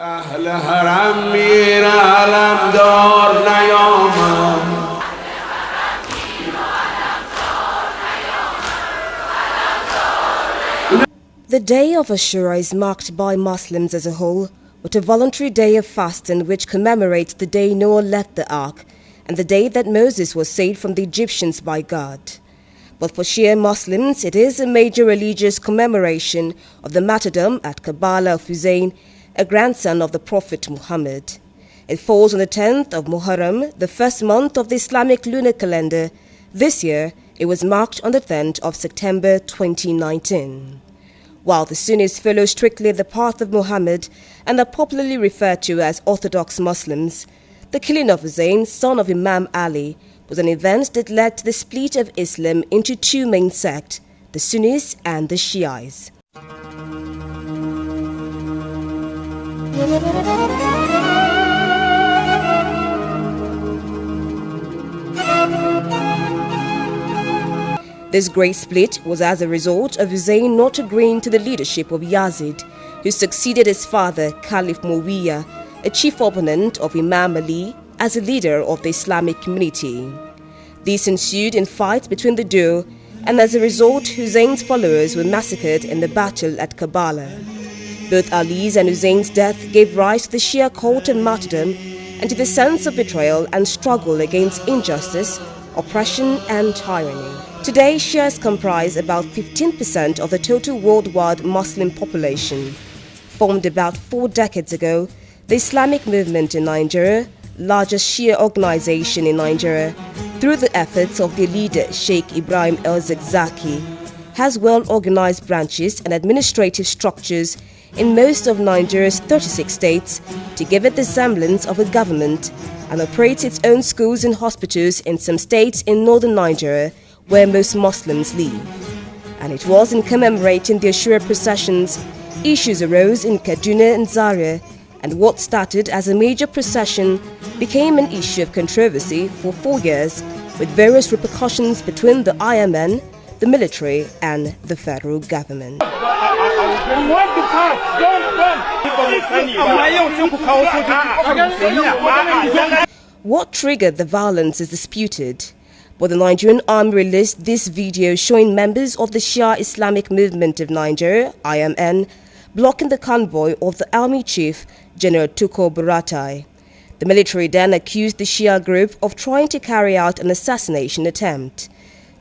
The day of Ashura is marked by Muslims as a whole with a voluntary day of fasting which commemorates the day Noah left the ark and the day that Moses was saved from the Egyptians by God. But for Shia Muslims, it is a major religious commemoration of the martyrdom at Karbala of Hussein, a grandson of the Prophet Muhammad. It falls on the 10th of Muharram, the first month of the Islamic lunar calendar. This year, it was marked on the 10th of September 2019. While the Sunnis follow strictly the path of Muhammad and are popularly referred to as Orthodox Muslims, the killing of Hussein, son of Imam Ali, was an event that led to the split of Islam into two main sects, the Sunnis and the Shiites. This great split was as a result of Hussein not agreeing to the leadership of Yazid, who succeeded his father, Caliph Muawiyah, a chief opponent of Imam Ali, as a leader of the Islamic community. This ensued in fights between the duo, and as a result, Hussein's followers were massacred in the battle at Karbala. Both Ali's and Hussein's death gave rise to the Shia cult of martyrdom and to the sense of betrayal and struggle against injustice, oppression and tyranny. Today, Shias comprise about 15% of the total worldwide Muslim population. Formed about 4 decades ago, the Islamic movement in Nigeria, largest Shia organization in Nigeria, through the efforts of the leader Sheikh Ibrahim El-Zakzaky, has well-organized branches and administrative structures in most of Nigeria's 36 states to give it the semblance of a government, and operates its own schools and hospitals in some states in northern Nigeria where most Muslims live. And it was in commemorating the Ashura processions, issues arose in Kaduna and Zaria, and what started as a major procession became an issue of controversy for 4 years, with various repercussions between the IMN, the military and the federal government. What triggered the violence is disputed, but the Nigerian army released this video showing members of the Shia Islamic Movement of Nigeria, IMN, blocking the convoy of the army chief, General Tukur Buratai. The military then accused the Shia group of trying to carry out an assassination attempt.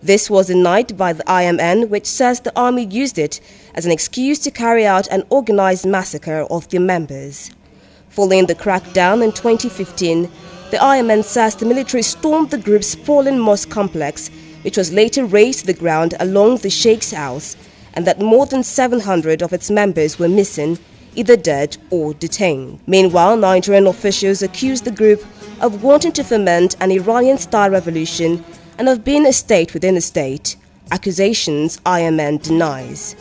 This was denied by the IMN, which says the army used it as an excuse to carry out an organized massacre of their members. Following the crackdown in 2015, the IMN says the military stormed the group's sprawling mosque complex, which was later razed to the ground along the Sheikh's house, and that more than 700 of its members were missing, either dead or detained. Meanwhile, Nigerian officials accused the group of wanting to foment an Iranian-style revolution and of being a state within a state, accusations IMN denies.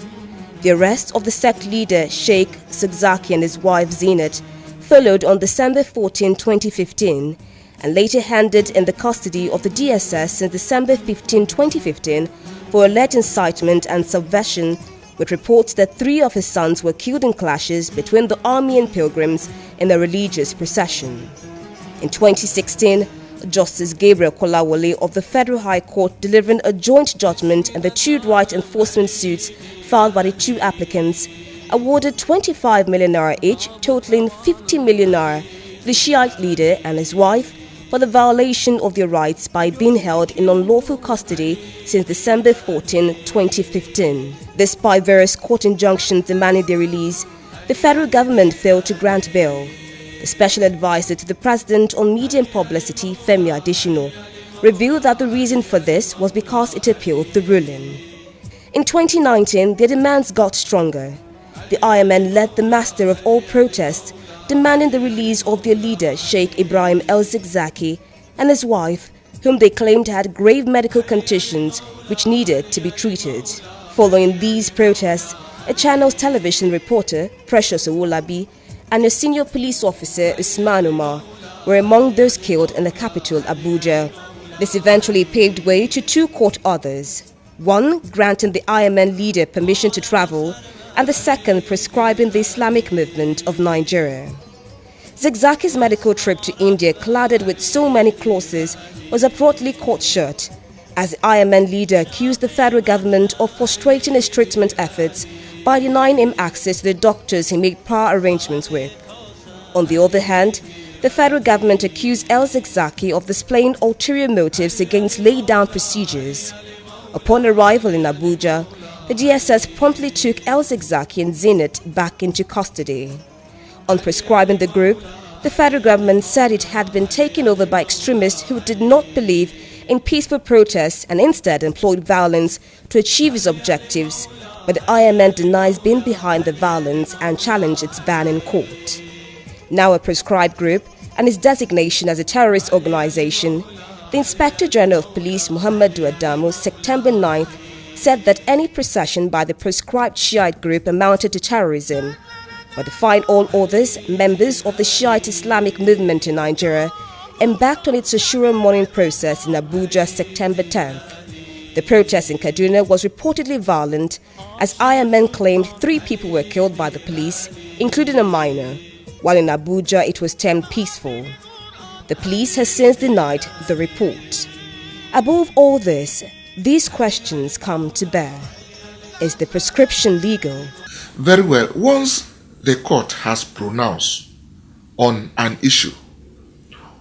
The arrest of the sect leader Sheikh Zakzaky and his wife Zinat followed on December 14, 2015, and later handed in the custody of the DSS since December 15, 2015 for alleged incitement and subversion, with reports that 3 of his sons were killed in clashes between the army and pilgrims in a religious procession. In 2016, Justice Gabriel Kolawole of the Federal High Court delivering a joint judgment in the 2 right enforcement suits filed by the 2 applicants awarded 25 million naira each, totaling 50 million naira to the Shiite leader and his wife for the violation of their rights by being held in unlawful custody since December 14, 2015. Despite various court injunctions demanding their release, the federal government failed to grant bail. The special advisor to the president on media and publicity, Femi Adesina, revealed that the reason for this was because it appealed the ruling. In 2019, their demands got stronger. The IMN led the master of all protests, demanding the release of their leader, Sheikh Ibrahim El-Zakzaky, and his wife, whom they claimed had grave medical conditions which needed to be treated. Following these protests, a Channels television reporter, Precious Owolabi, and a senior police officer, Usman Umar, were among those killed in the capital, Abuja. This eventually paved way to 2 court orders, one granting the IMN leader permission to travel, and the second prescribing the Islamic movement of Nigeria. Zakzaki's medical trip to India, cladded with so many clauses, was abruptly cut short as the IMN leader accused the federal government of frustrating his treatment efforts by denying him access to the doctors he made prior arrangements with. On the other hand, the federal government accused El Zakzaki of displaying ulterior motives against laid-down procedures. Upon arrival in Abuja, the DSS promptly took El Zakzaki and Zenith back into custody. On prescribing the group, the federal government said it had been taken over by extremists who did not believe in peaceful protests and instead employed violence to achieve its objectives, but the IMN denies being behind the violence and challenged its ban in court. Now a proscribed group and its designation as a terrorist organization, the Inspector General of Police Muhammadu Adamu, September 9th, said that any procession by the proscribed Shiite group amounted to terrorism, but defied all others, members of the Shiite Islamic movement in Nigeria, embarked on its Ashura mourning process in Abuja September 10th. The protest in Kaduna was reportedly violent as IMN claimed 3 people were killed by the police, including a minor, while in Abuja it was termed peaceful. The police has since denied the report. Above all this, these questions come to bear. Is the prescription legal? Very well. Once the court has pronounced on an issue,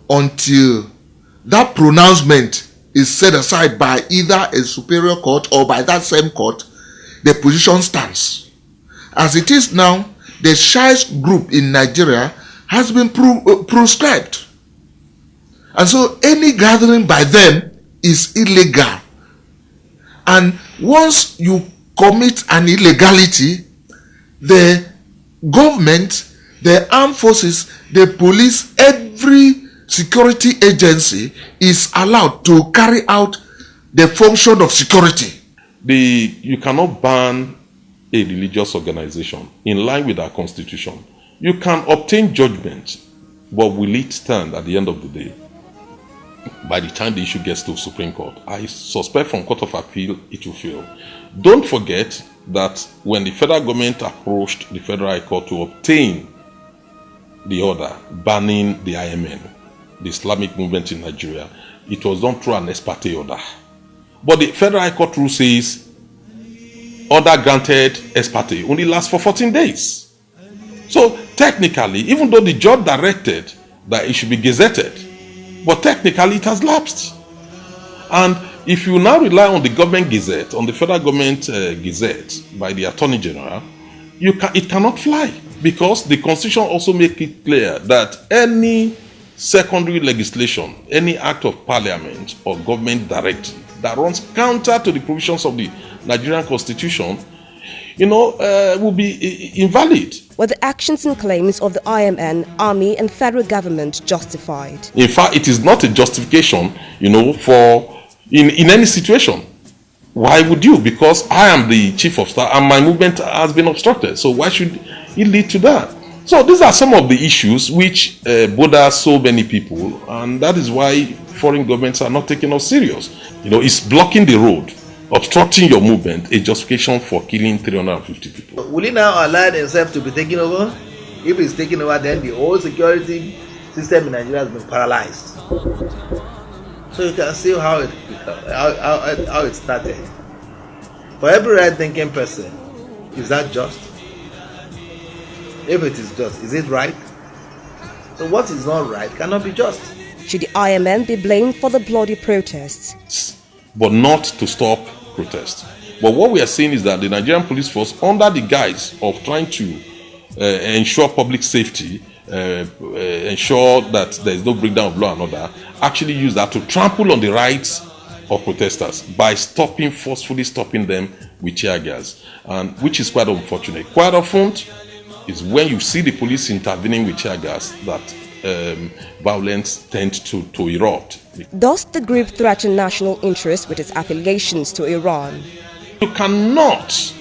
until that pronouncement is set aside by either a superior court or by that same court, the position stands. As it is now, the Shiite group in Nigeria has been proscribed. And so any gathering by them is illegal. And once you commit an illegality, the government, the armed forces, the police, every security agency is allowed to carry out the function of security. You cannot ban a religious organization in line with our constitution. You can obtain judgment, but will it stand at the end of the day? By the time the issue gets to Supreme Court, I suspect from Court of Appeal it will fail. Don't forget that when the federal government approached the Federal High Court to obtain the order banning the IMN, the Islamic movement in Nigeria, it was done through an ex parte order. But the Federal High Court rule says order granted ex parte only lasts for 14 days. So technically, even though the judge directed that it should be gazetted, but technically it has lapsed. And if you now rely on the government gazette, on the federal government gazette by the Attorney General, it cannot fly, because the Constitution also makes it clear that any secondary legislation, any act of parliament or government directive that runs counter to the provisions of the Nigerian Constitution, will be invalid. Were the actions and claims of the IMN, Army and federal government justified? In fact, it is not a justification, for in any situation. Why would you? Because I am the chief of staff and my movement has been obstructed. So why should it lead to that? So these are some of the issues which bother so many people, and that is why foreign governments are not taking us serious. It's blocking the road, obstructing your movement, a justification for killing 350 people. Will he now allow himself to be taken over? If he's taken over, then the whole security system in Nigeria has been paralyzed. So you can see how it started. For every right-thinking person, is that just? If it is just, is it right? So what is not right cannot be just. Should the IMN be blamed for the bloody protests? But not to stop protest. But what we are seeing is that the Nigerian police force, under the guise of trying to ensure public safety, ensure that there is no breakdown of law and order, actually use that to trample on the rights of protesters by forcefully stopping them with tear gas, and which is quite unfortunate. Quite often, is when you see the police intervening with tear gas that violence tends to erupt. Does the group threaten national interests with its affiliations to Iran? You cannot,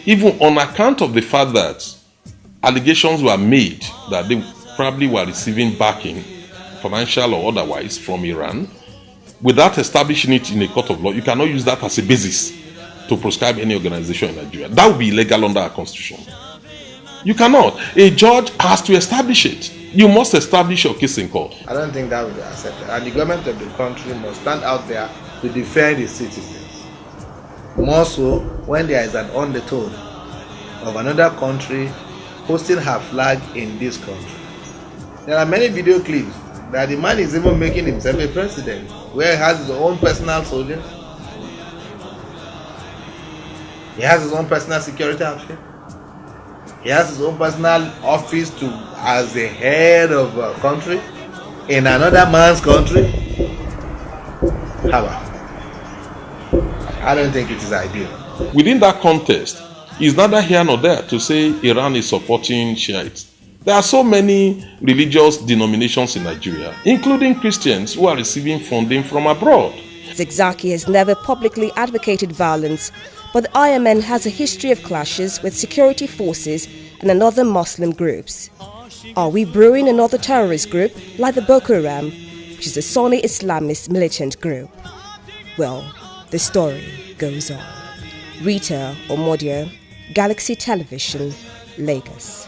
even on account of the fact that allegations were made that they probably were receiving backing, financial or otherwise, from Iran, without establishing it in a court of law, you cannot use that as a basis to proscribe any organization in Nigeria. That would be illegal under our constitution. You cannot. A judge has to establish it. You must establish your case in court. I don't think that will be accepted. And the government of the country must stand out there to defend its citizens. More so when there is an undertone of another country hosting her flag in this country. There are many video clips that the man is even making himself a president, where he has his own personal soldiers. He has his own personal security outfit. He has his own personal office as the head of a country in another man's country. However, I don't think it is ideal. Within that context, it's neither here nor there to say Iran is supporting Shiites. There are so many religious denominations in Nigeria, including Christians, who are receiving funding from abroad. Zakzaky has never publicly advocated violence, but the IMN has a history of clashes with security forces and another Muslim groups. Are we brewing another terrorist group like the Boko Haram, which is a Sunni Islamist militant group? Well, the story goes on. Rita Omodio, Galaxy Television, Lagos.